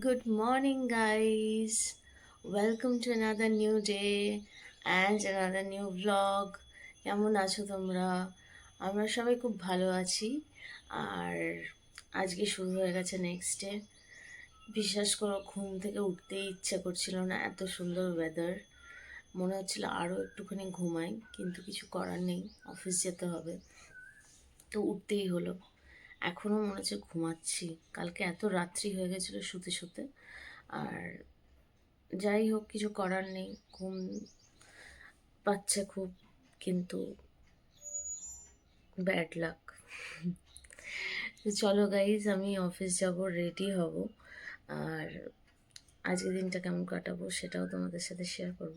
Good morning, guys. Welcome to another new day and another new vlog. কেমন আছো তোমরা? আমরা সবাই খুব ভালো আছি। আর আজকে শুরু হয়ে গেছে নেক্সট ডে। বিশ্বাস করো, ঘুম থেকে উঠতেই ইচ্ছে করছিল না, এত সুন্দর ওয়েদার। মনে হচ্ছিল আরও একটুখানি ঘুমাই, কিন্তু কিছু করার নেই, অফিস যেতে হবে, তো উঠতেই হলো। এখনও মনে হচ্ছে ঘুমাচ্ছি, কালকে এত রাত্রি হয়ে গেছিলো শুতে শুতে। আর যাই হোক, কিছু করার নেই, ঘুম পাচ্ছে খুব, কিন্তু ব্যাড লাক। তো চলো গাইজ, আমি অফিস যাব, রেডি হব, আর আজকের দিনটা কেমন কাটাবো সেটাও তোমাদের সাথে শেয়ার করব।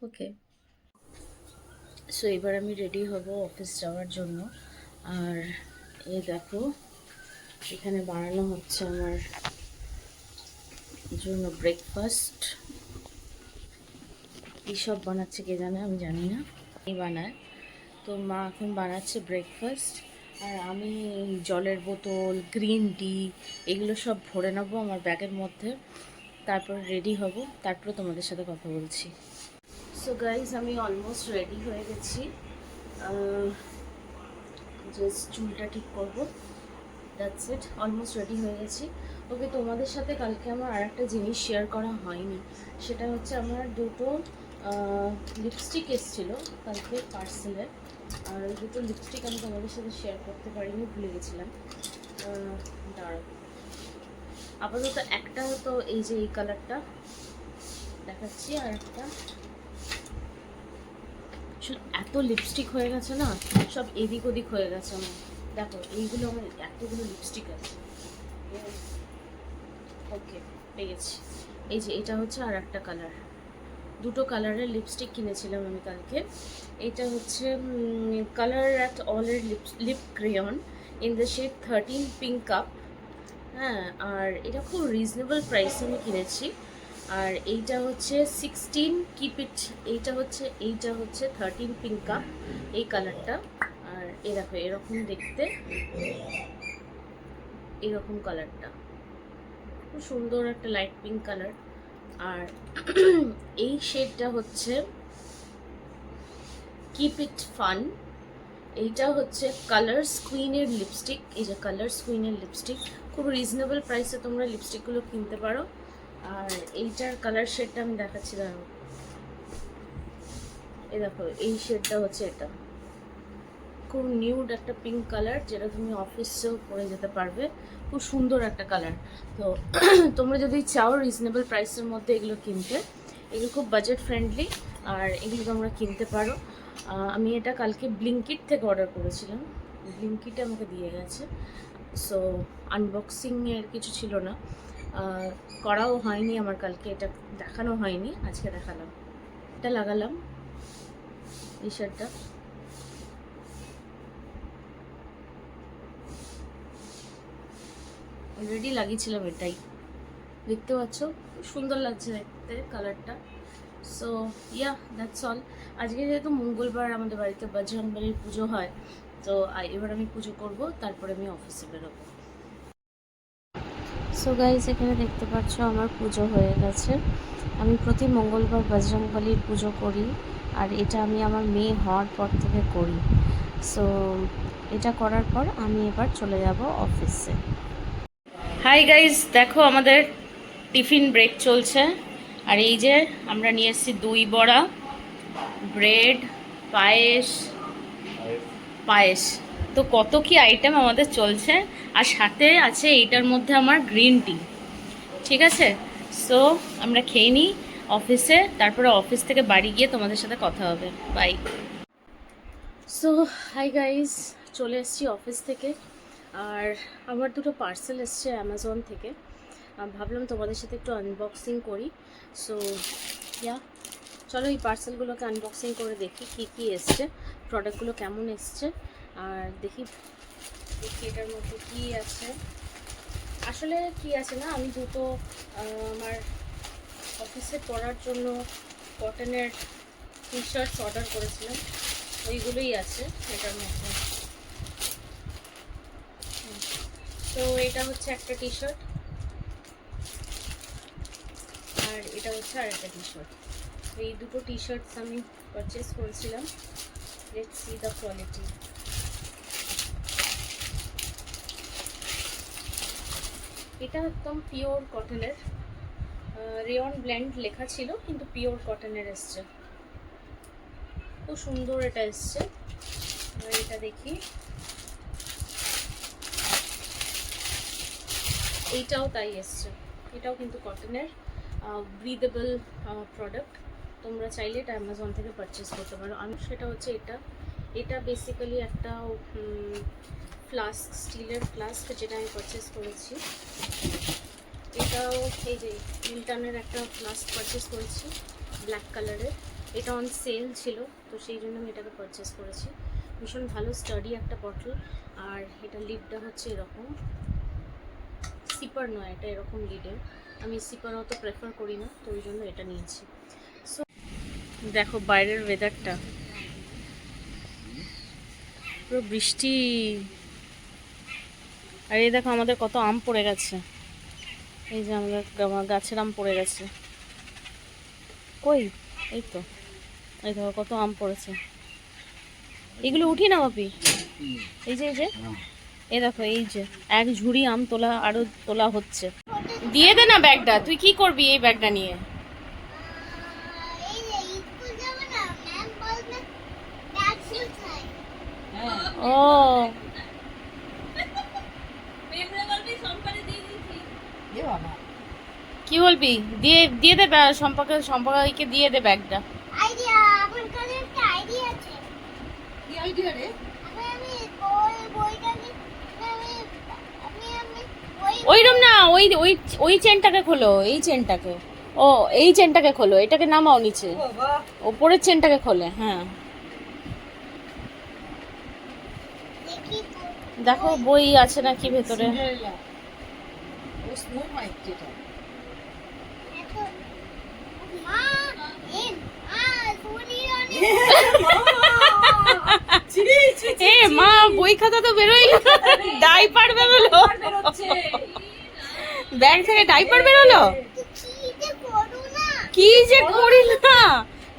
ওকে, সো এবার আমি রেডি হব অফিস যাওয়ার জন্য। আর এই দেখো, এখানে বানানো হচ্ছে আমার জন্য ব্রেকফাস্ট। কী সব বানাচ্ছে কে জানে, আমি জানি না, এই বানায়। তো মা এখন বানাচ্ছে ব্রেকফাস্ট, আর আমি জলের বোতল, গ্রিন টি, এগুলো সব ভরে নেবো আমার ব্যাগের মধ্যে, তারপর রেডি হব, তারপরে তোমাদের সাথে কথা বলছি। সো গাইজ, আমি অলমোস্ট রেডি হয়ে গেছি, জাস্ট চুলটা ঠিক করবো, দ্যাটস ইট। অলমোস্ট রেডি হয়ে গেছি। ওকে, তোমাদের সাথে কালকে আমার আর একটা জিনিস শেয়ার করা হয়নি, সেটা হচ্ছে আমার দুটো লিপস্টিক এসেছিলো কালকে পার্সেলের। আর ওই দুটো লিপস্টিক আমি তোমাদের সাথে শেয়ার করতে পারিনি, ভুলে গেছিলাম। দাঁড়াও, আপাতত একটা তো এই যে এই কালারটা দেখাচ্ছি, আর একটা এত লিপস্টিক হয়ে গেছে না, সব এদিক ওদিক হয়ে গেছে আমার। দেখো, এইগুলো আমার এতগুলো লিপস্টিক আছে। ওকে, পেয়ে গেছি। এই যে এটা হচ্ছে আর একটা কালার, দুটো কালারের লিপস্টিক কিনেছিলাম আমি কালকে। এটা হচ্ছে কালার অ্যাট অলের lip crayon in the shade 13 pink cup. হ্যাঁ, আর এটা খুব রিজনেবল প্রাইসে আমি কিনেছি। আর এইটা হচ্ছে 16 কিপ ইট, এইটা হচ্ছে 13 পিঙ্ক কাপ, এই কালারটা। আর এ দেখো, এরকম দেখতে, এরকম কালারটা খুব সুন্দর, একটা লাইট পিঙ্ক কালার। আর এই শেডটা হচ্ছে কিপ ইট ফান। এইটা হচ্ছে কালার্স কুইনের লিপস্টিক। এই যে কালার্স কুইনের লিপস্টিক, খুব রিজনেবল প্রাইসে তোমরা লিপস্টিকগুলো কিনতে পারো। আর এইটার কালার শেডটা আমি দেখাচ্ছি, দাঁড়াও। এই দেখো, এই শেডটা হচ্ছে এটা, খুব নিউড একটা পিঙ্ক কালার, যেটা তুমি অফিসেও পরে যেতে পারবে, খুব সুন্দর একটা কালার। তো তোমরা যদি চাও রিজনেবল প্রাইসের মধ্যে এগুলো কিনতে, এগুলো খুব বাজেট ফ্রেন্ডলি, আর এগুলো তোমরা কিনতে পারো। আমি এটা কালকে ব্লিঙ্কিট থেকে অর্ডার করেছিলাম, ব্লিঙ্কিটে আমাকে দিয়ে গেছে। সো আনবক্সিংয়ের কিছু ছিল না, করাও হয়নি আমার কালকে, এটা দেখানো হয়নি, আজকে দেখালাম। এটা লাগালাম, এই শার্টটা। অলরেডি লাগিয়েছিলাম, এটাই দেখতে পাচ্ছ, খুব সুন্দর লাগছে দেখতে কালারটা। So yeah, that's all. আজকে যেহেতু মঙ্গলবার, আমাদের বাড়িতে বজরংবলীর পুজো হয়, তো এবার আমি পুজো করব, তারপরে আমি অফিসে বেরোবো। সো গাইজ, এখানে দেখতে পাচ্ছ আমার পুজো হয়ে গেছে। আমি প্রতি মঙ্গলবার বজরংবলীর পুজো করি, আর এটা আমি আমার মেয়ে হওয়ার পর থেকে করি। সো এটা করার পর আমি এবার চলে যাব অফিসে। হাই গাইজ, দেখো আমাদের টিফিন ব্রেক চলছে, আর এই যে আমরা নিয়ে এসেছি দই বড়া, ব্রেড, পায়েস, পায়েস। তো কত কি আইটেম আমাদের চলছে, আর সাথে আছে এইটার মধ্যে আমার গ্রিন টি। ঠিক আছে, সো আমরা খেয়ে নিই অফিসে, তারপরে অফিস থেকে বাড়ি গিয়ে তোমাদের সাথে কথা হবে। বাই। সো হাই গাইজ, চলে এসেছি অফিস থেকে, আর আমার দুটো পার্সেল এসছে অ্যামাজন থেকে। ভাবলাম তোমাদের সাথে একটু আনবক্সিং করি। সো ইয়া, চলো এই পার্সেলগুলোকে আনবক্সিং করে দেখি কী কী এসছে, প্রোডাক্টগুলো কেমন এসছে, আর দেখি দেখি এটার মধ্যে কী আছে। আসলে কি আছে না, আমি দুটো আমার অফিসে পরার জন্য কটনের টি শার্টস অর্ডার করেছিলাম, ওইগুলোই আছে এটার মধ্যে। তো এটা হচ্ছে একটা টি শার্ট, আর এটা হচ্ছে আরেকটা টি শার্ট। এই দুটো টি শার্টস আমি পারচেস করেছিলাম। Let's see the quality. এটা একদম পিওর কটনের, রেয়ন ব্লেন্ড লেখা ছিল কিন্তু পিওর কটনের এসছে, খুব সুন্দর এটা এসছে। আর এটা দেখি, এইটাও তাই এসছে, এটাও কিন্তু কটনের, ব্রিদেবল প্রোডাক্ট। তোমরা চাইলে এটা অ্যামাজন থেকে পারচেস করতে পারো। আমি সেটা হচ্ছে এটা, এটা বেসিক্যালি একটা ফ্লাস্ক, স্টিলের ফ্লাস্ক, যেটা আমি পারচেস করেছি। এটাও এই যে মিল্টনের একটা ফ্লাস্ক পারচেস করেছি ব্ল্যাক কালারের, এটা অন সেল ছিল তো সেই জন্য আমি এটাকে পারচেস করেছি। ভীষণ ভালো স্টাডি একটা বটল। আর এটা লিডটা হচ্ছে এরকম, সিপার নয় এটা, এরকম লিডের। আমি সিপার অত প্রেফার করি না তো ওই জন্য এটা নিয়েছি। সো দেখো বাইরের ওয়েদারটা, পুরো বৃষ্টি। আর এই দেখো আমাদের কত আম পড়ে গেছে, এই যে আমাদের গাছের আম পড়ে গেছে। কই, এই তো, এই দেখো কত আম পড়েছে। এগুলো উঠি না বাপি, এই যে এই দেখো, এই যে এক ঝুড়ি আম তোলা, আরো তোলা হচ্ছে। দিয়ে দে না ব্যাগটা, তুই কি করবি এই ব্যাগটা নিয়ে? ও কি বলবি, দিয়ে দিয়ে দে সম্পাকে দিয়ে দে ব্যাগটা। আইডিয়া, আমার কাছে একটা আইডিয়া আছে। কি আইডিয়া রে? আমি বইটা আমি ওইরকম না, ওই ওই ওই চেনটাকে খোলো, এই চেনটাকে, ও এই চেনটাকে খোলো, এটাকে নামাও নিচে, ওপরের চেনটাকে খোলে। হ্যাঁ দেখো বই আছে নাকি ভেতরে। এ মা, বই খাতা তো বেরোই না, ডাইপার বেরোলো, ব্যাগ থেকে ডাইপার বেরোলো। কি যে করি না,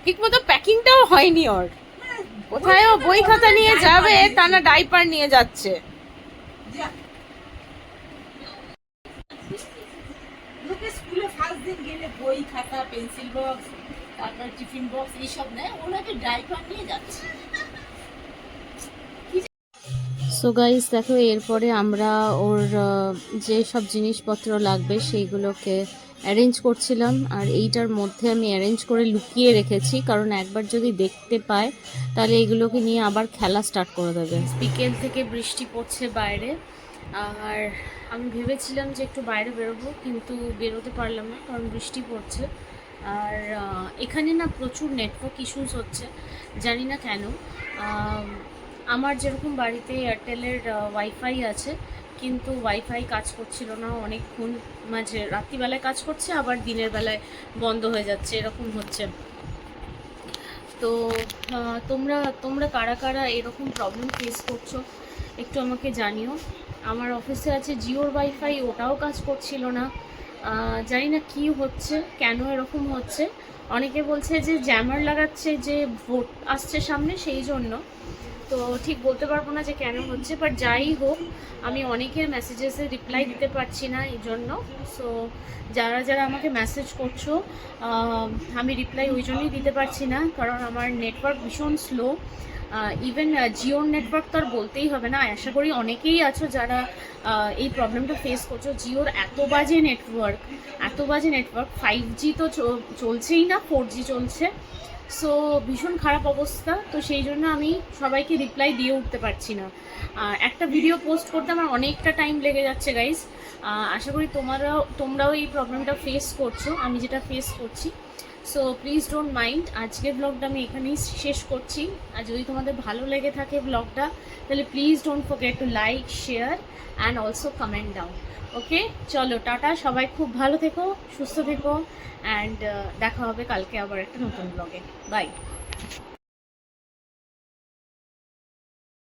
ঠিক মতো প্যাকিংটাও হয়নি ওর। কোথায় ও বই খাতা নিয়ে যাবে, তা না ডাইপার নিয়ে যাচ্ছে। স্কুলে ফার্স্ট দিন গেলে বই খাতা পেন্সিল বক্স তারপর টিফিন বক্স এইসব নেয়, ওনাকে ডাইপার নিয়ে যাচ্ছে। সো গাইস দেখো, এরপরে আমরা ওর যে সব জিনিসপত্র লাগবে সেইগুলোকে অ্যারেঞ্জ করছিলাম। আর এইটার মধ্যে আমি অ্যারেঞ্জ করে লুকিয়ে রেখেছি, কারণ একবার যদি দেখতে পায় তাহলে এগুলোকে নিয়ে আবার খেলা স্টার্ট করে দেবে। বিকেল থেকে বৃষ্টি পড়ছে বাইরে, আর আমি ভেবেছিলাম যে একটু বাইরে বেরোবো, কিন্তু বেরোতে পারলাম না কারণ বৃষ্টি পড়ছে। আর এখানে না প্রচুর নেটওয়ার্ক ইস্যুস হচ্ছে, জানি না কেন। আমার যেরকম বাড়িতে এয়ারটেলের ওয়াইফাই আছে, কিন্তু ওয়াইফাই কাজ করছিল না অনেকক্ষণ, মাঝে রাত্রিবেলায় কাজ করছে আবার দিনের বেলায় বন্ধ হয়ে যাচ্ছে, এরকম হচ্ছে। তো তোমরা কারা কারা এরকম প্রবলেম ফেস করছো একটু আমাকে জানিও। আমার অফিসে আছে জিওর ওয়াইফাই, ওটাও কাজ করছিল না, জানি না কি হচ্ছে, কেন এরকম হচ্ছে। অনেকে বলছে যে জ্যামার লাগাচ্ছে, যে ভোট আসছে সামনে সেই জন্য, তো ঠিক বলতে পারবো না যে কেন হচ্ছে। বাট যাই হোক, আমি অনেকের মেসেজেসে রিপ্লাই দিতে পারছি না এই জন্য। সো যারা যারা আমাকে মেসেজ করছো, আমি রিপ্লাই ওই জন্যই দিতে পারছি না কারণ আমার নেটওয়ার্ক ভীষণ স্লো। ইভেন জিওর নেটওয়ার্ক তো আর বলতেই হবে না, আশা করি অনেকেই আছো যারা এই প্রবলেমটা ফেস করছো। জিওর এত বাজে নেটওয়ার্ক, 5G তো চলছেই না, 4G চলছে। সো ভীষণ খারাপ অবস্থা, তো সেই জন্য আমি সবাইকে রিপ্লাই দিয়ে উঠতে পারছি না। একটা ভিডিও পোস্ট করতে আমার অনেকটা টাইম লেগে যাচ্ছে গাইজ। আশা করি তোমরাও এই প্রবলেমটা ফেস করছো, আমি যেটা ফেস করছি। সো প্লিজ ডোন্ট মাইন্ড, আজকের ব্লগটা আমি এখানেই শেষ করছি। আর যদি তোমাদের ভালো লেগে থাকে ব্লগটা, তাহলে please don't forget to like, share and also comment down. Okay, চলো টাটা, সবাই খুব ভালো থেকো, সুস্থ থেকো, অ্যান্ড দেখা হবে কালকে আবার একটা নতুন ব্লগে। বাই।